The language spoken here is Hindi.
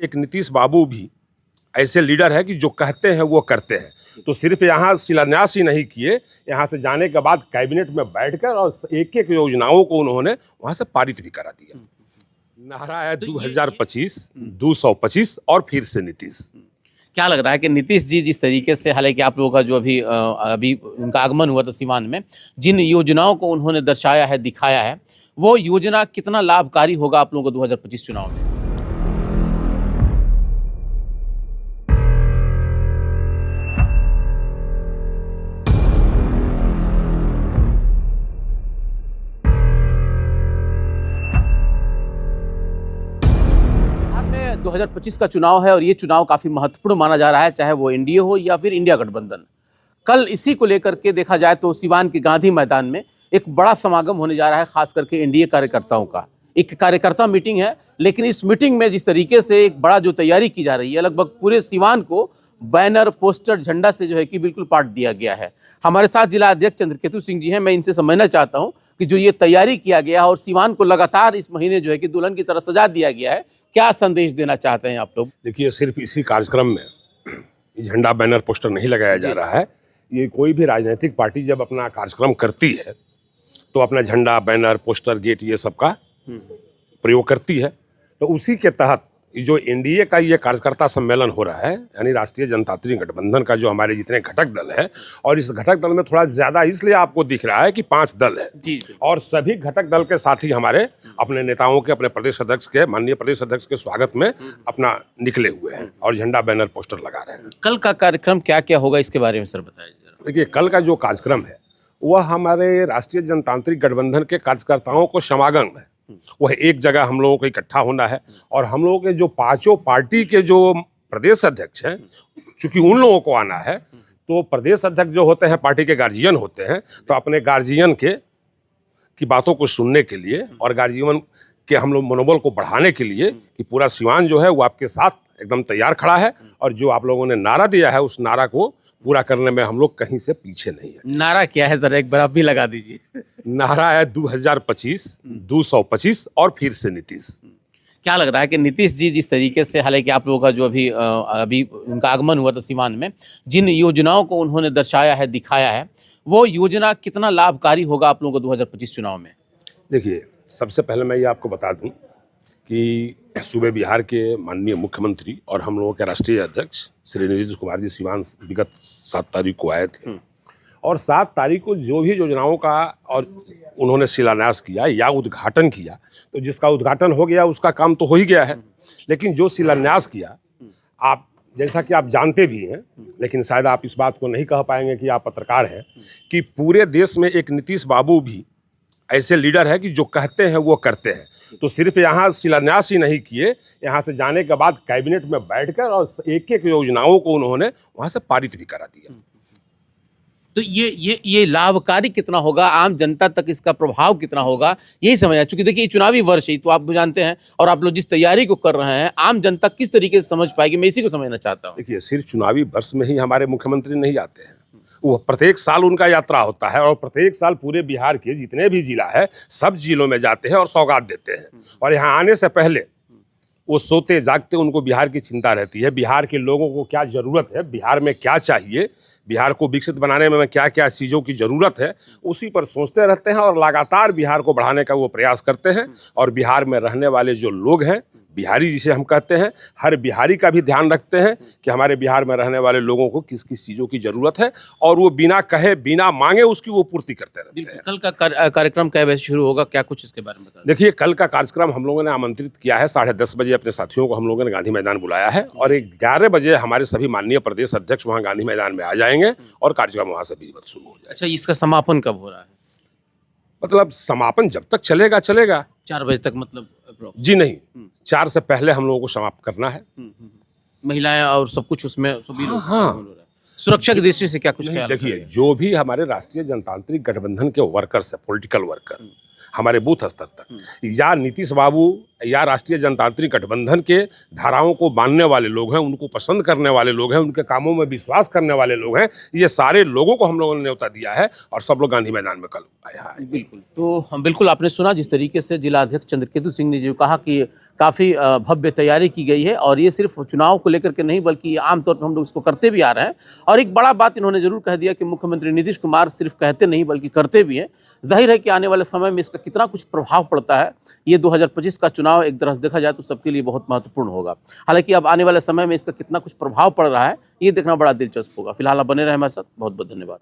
एक नीतीश बाबू भी ऐसे लीडर है कि जो कहते हैं वो करते हैं। तो सिर्फ यहाँ शिलान्यास ही नहीं किए, यहाँ से जाने के बाद कैबिनेट में बैठकर और एक एक योजनाओं को उन्होंने वहाँ से पारित भी करा दिया। नारा है 2025, 225 और फिर से नीतीश। क्या लग रहा है कि नीतीश जी जिस तरीके से, हालांकि आप लोगों का जो अभी उनका आगमन हुआ था सीवान में, जिन योजनाओं को उन्होंने दर्शाया है, दिखाया है, वो योजना कितना लाभकारी होगा आप लोगों को 2025 चुनाव में? बिहार में 2025 का चुनाव है और ये चुनाव काफी महत्वपूर्ण माना जा रहा है, चाहे वो एनडीए हो या फिर इंडिया गठबंधन। कल इसी को लेकर के देखा जाए तो सीवान के गांधी मैदान में एक बड़ा समागम होने जा रहा है, खास करके एनडीए कार्यकर्ताओं का। एक कार्यकर्ता मीटिंग है, लेकिन इस मीटिंग में जिस तरीके से एक बड़ा जो तैयारी की जा रही है, लगभग पूरे सीवान को बैनर, पोस्टर, झंडा से जो है कि बिल्कुल पाट दिया गया है। हमारे साथ जिला अध्यक्ष चंद्रकेतु सिंह जी हैं। मैं इनसे समझना चाहता हूं कि जो ये तैयारी किया गया और सीवान को लगातार इस महीने जो है कि दुल्हन की तरह सजा दिया गया है, क्या संदेश देना चाहते हैं आप लोग? देखिए, सिर्फ इसी कार्यक्रम में झंडा, बैनर, पोस्टर नहीं लगाया जा रहा है। ये कोई भी राजनीतिक पार्टी जब अपना कार्यक्रम करती है तो अपना झंडा, बैनर, पोस्टर, गेट ये सब का प्रयोग करती है। तो उसी के तहत जो एनडीए का ये कार्यकर्ता सम्मेलन हो रहा है, यानी राष्ट्रीय जनतांत्रिक गठबंधन का जो हमारे जितने घटक दल है, और इस घटक दल में थोड़ा ज्यादा इसलिए आपको दिख रहा है कि 5 दल है जी। और सभी घटक दल के साथ ही हमारे अपने नेताओं के, अपने प्रदेश अध्यक्ष के, माननीय प्रदेश अध्यक्ष के स्वागत में अपना निकले हुए हैं और झंडा, बैनर, पोस्टर लगा रहे हैं। कल का कार्यक्रम क्या क्या होगा, इसके बारे में सर बताइए। देखिए, कल का जो कार्यक्रम है वह हमारे राष्ट्रीय जनतांत्रिक गठबंधन के कार्यकर्ताओं को समागम है। वह एक जगह हम लोगों को इकट्ठा होना है और हम लोगों के जो 5 पार्टी के जो प्रदेश अध्यक्ष हैं, चूंकि उन लोगों को आना है, तो प्रदेश अध्यक्ष जो होते हैं पार्टी के गार्जियन होते हैं, तो अपने गार्जियन की बातों को सुनने के लिए और गार्जियन के हम लोग मनोबल को बढ़ाने के लिए कि पूरा सीवान जो है वो आपके साथ एकदम तैयार खड़ा है और जो आप लोगों ने नारा दिया है उस नारा को पूरा करने में हम लोग कहीं से पीछे नहीं है। नारा क्या है जरा एक बार आप भी लगा दीजिए। नारा है 2025, 225 और फिर से नीतीश। क्या लग रहा है कि नीतीश जी जिस तरीके से, हालांकि आप लोगों का जो अभी उनका आगमन हुआ था सीवान में, जिन योजनाओं को उन्होंने दर्शाया है, दिखाया है, वो योजना कितना लाभकारी होगा आप लोगों को 2025 चुनाव में? देखिए, सबसे पहले मैं ये आपको बता दूं कि सूबे बिहार के माननीय मुख्यमंत्री और हम लोगों के राष्ट्रीय अध्यक्ष श्री नीतीश कुमार जी सीवान विगत 7 तारीख को आए थे और 7 तारीख को जो भी योजनाओं का और उन्होंने शिलान्यास किया या उद्घाटन किया, तो जिसका उद्घाटन हो गया उसका काम तो हो ही गया है। लेकिन जो शिलान्यास किया, आप जैसा कि आप जानते भी हैं, लेकिन शायद आप इस बात को नहीं कह पाएंगे कि आप पत्रकार हैं, कि पूरे देश में एक नीतीश बाबू भी ऐसे लीडर है कि जो कहते हैं वो करते हैं। तो सिर्फ यहाँ शिलान्यास ही नहीं किए, यहाँ से जाने के बाद कैबिनेट में बैठकर और एक एक योजनाओं को उन्होंने वहाँ से पारित भी करा दिया। तो ये लाभकारी कितना होगा, आम जनता तक इसका प्रभाव कितना होगा, यही समझना। चूंकि देखिए चुनावी वर्ष है, तो आप जानते हैं, और आप लोग जिस तैयारी को कर रहे हैं, आम जनता किस तरीके से समझ पाएगी, मैं इसी को समझना चाहता हूँ। देखिए, सिर्फ चुनावी वर्ष में ही हमारे मुख्यमंत्री नहीं आते हैं, वो प्रत्येक साल उनका यात्रा होता है और प्रत्येक साल पूरे बिहार के जितने भी जिला है सब जिलों में जाते हैं और सौगात देते हैं। और यहाँ आने से पहले वो सोते जागते उनको बिहार की चिंता रहती है, बिहार के लोगों को क्या ज़रूरत है, बिहार में क्या चाहिए, बिहार को विकसित बनाने में क्या क्या चीज़ों की ज़रूरत है, उसी पर सोचते रहते हैं और लगातार बिहार को बढ़ाने का वो प्रयास करते हैं। और बिहार में रहने वाले जो लोग हैं, बिहारी जिसे हम कहते हैं, हर बिहारी का भी ध्यान रखते हैं कि हमारे बिहार में रहने वाले लोगों को किस किस चीज़ों की ज़रूरत है और वो बिना कहे, बिना मांगे उसकी वो पूर्ति करते रहते हैं। कल का कार्यक्रम कै बजे शुरू होगा, क्या कुछ इसके बारे में बता? देखिए, कल का कार्यक्रम हम लोगों ने आमंत्रित किया है 10:30 बजे, अपने साथियों को हम लोगों ने गांधी मैदान बुलाया है और 11 बजे हमारे सभी माननीय प्रदेश अध्यक्ष वहाँ गांधी मैदान में आ जाएंगे और कार्यक्रम वहाँ से विधिवत शुरू हो जाएगा। अच्छा, इसका समापन कब हो रहा है? मतलब समापन जब तक चलेगा 4 बजे तक, मतलब जी नहीं, 4 से पहले हम लोगों को समाप्त करना है। महिलाएं और सब कुछ उसमें सभी लोग। हाँ। सुरक्षा की दृष्टि से क्या कुछ ख्याल? देखिए, जो भी हमारे राष्ट्रीय जनतांत्रिक गठबंधन के वर्कर्स है, पॉलिटिकल वर्कर, हमारे बूथ स्तर तक, या नीतीश बाबू या राष्ट्रीय जनतांत्रिक गठबंधन के धाराओं को मानने वाले लोग हैं, उनको पसंद करने वाले लोग हैं, उनके कामों में विश्वास करने वाले लोग हैं, ये सारे लोगों को हम लोगों ने न्योता दिया है और सब लोग गांधी मैदान में कल यहाँ आए। बिल्कुल। तो बिल्कुल आपने सुना जिस तरीके से जिला अध्यक्ष चंद्रकेतु सिंह ने जो कहा कि काफ़ी भव्य तैयारी की गई है और ये सिर्फ चुनाव को लेकर के नहीं बल्कि आमतौर पर हम लोग इसको करते भी आ रहे हैं। और एक बड़ा बात इन्होंने जरूर कह दिया कि मुख्यमंत्री नीतीश कुमार सिर्फ कहते नहीं बल्कि करते भी हैं। जाहिर है कि आने वाले समय में इसका कितना कुछ प्रभाव पड़ता है, ये 2025 का चुनाव एक तरह से देखा जाए तो सबके लिए बहुत महत्वपूर्ण होगा। हालांकि अब आने वाले समय में इसका कितना कुछ प्रभाव पड़ रहा है ये देखना बड़ा दिलचस्प होगा। फिलहाल आप बने रहे हमारे साथ, बहुत बहुत धन्यवाद।